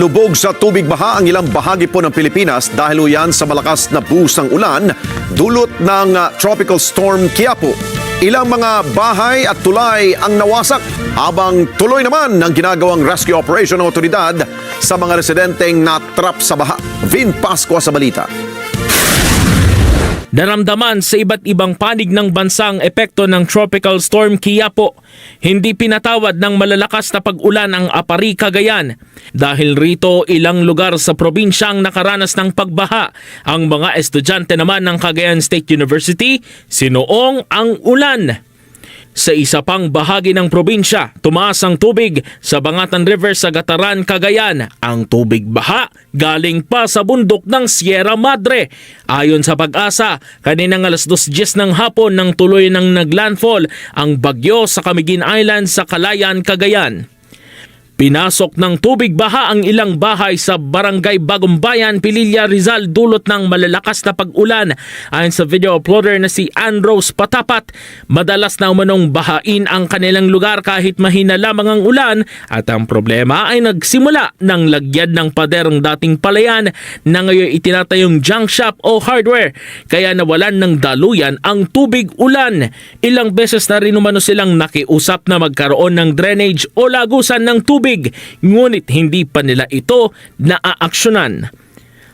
Lubog sa tubig baha ang ilang bahagi po ng Pilipinas dahil yan sa malakas na buhos ng ulan dulot ng Tropical Storm Qiapo. Ilang mga bahay at tulay ang nawasak habang tuloy naman ang ginagawang rescue operation ng otoridad sa mga residenteng natrap sa baha. Vin Pascua sa balita. Naramdaman sa iba't ibang panig ng bansa ang epekto ng Tropical Storm Qiapo. Hindi pinatawad ng malalakas na pag-ulan ang Apari, Cagayan. Dahil rito, ilang lugar sa probinsya ang nakaranas ng pagbaha. Ang mga estudyante naman ng Cagayan State University, sinuong ang ulan. Sa isa pang bahagi ng probinsya, tumaas ang tubig sa Bangatan River sa Gataran, Cagayan. Ang tubig baha galing pa sa bundok ng Sierra Madre. Ayon sa Pag-asa, kaninang alas 2:10 ng hapon nang tuloy ng naglandfall ang bagyo sa Camiguin Island sa Calayan, Cagayan. Pinasok ng tubig baha ang ilang bahay sa Barangay Bagong Bayan, Pililla, Rizal dulot ng malalakas na pag-ulan. Ayon sa video uploader na si Anrose Patapat, madalas na umanong bahain ang kanilang lugar kahit mahina lamang ang ulan at ang problema ay nagsimula ng lagyan ng pader ang dating palayan na ngayon itinatayong junk shop o hardware kaya nawalan ng daluyan ang tubig ulan. Ilang beses na rin umano silang nakiusap na magkaroon ng drainage o lagusan ng tubig. Ngunit hindi pa nila ito naaaksyonan.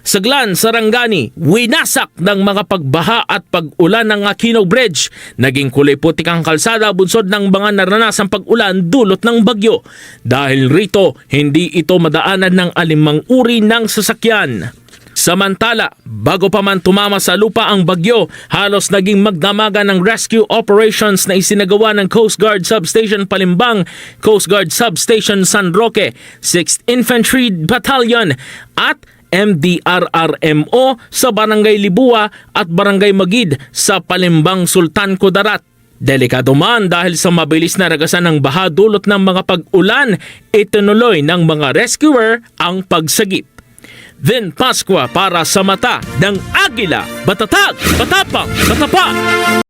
Sa Glan, Sarangani, winasak ng mga pagbaha at pag-ulan ng Aquino Bridge. Naging kulay putik ang kalsada bunsod ng mga naranasang pag-ulan dulot ng bagyo. Dahil rito, hindi ito madaanan ng alimang uri ng sasakyan. Samantala, bago pa man tumama sa lupa ang bagyo, halos naging magdamaga ng rescue operations na isinagawa ng Coast Guard Substation Palimbang, Coast Guard Substation San Roque, 6th Infantry Battalion at MDRRMO sa Barangay Libua at Barangay Magid sa Palimbang, Sultan Kudarat. Delikado man dahil sa mabilis na ragasan ng baha dulot ng mga pag-ulan, itinuloy ng mga rescuer ang pagsagip. Vin Pascua para sa mata ng Agila, Batatag, Batapang, Batapa.